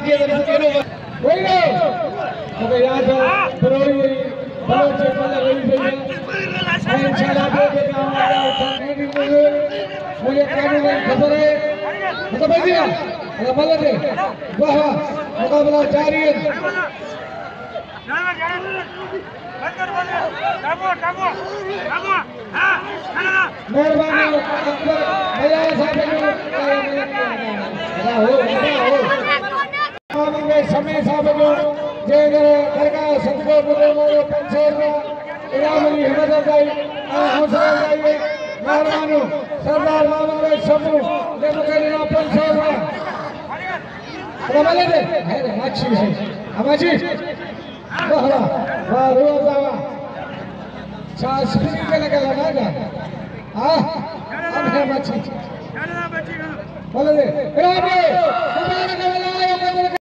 कीजिए कोई ना ओके याद है बरोड़ी बलोच वाला रही भैया इंशाल्लाह मुझे कानून की खबर है मतलब भैया अगर मलक है वाह वाह मुकाबला जारी है मेहरबानी अकबर भैया साहब समय साहब जो जय दरगाह सदगो बुले मोरो 500 इनाम अली हिम्मत भाई हौसला भाई मेहरबानी सरदार बाबा भाई सबू ले मुकरना 500 रमले दे है माछी है हमाजी वाह वाह रुआ बाबा सास के लगा ना हां अब है माछी बोले दे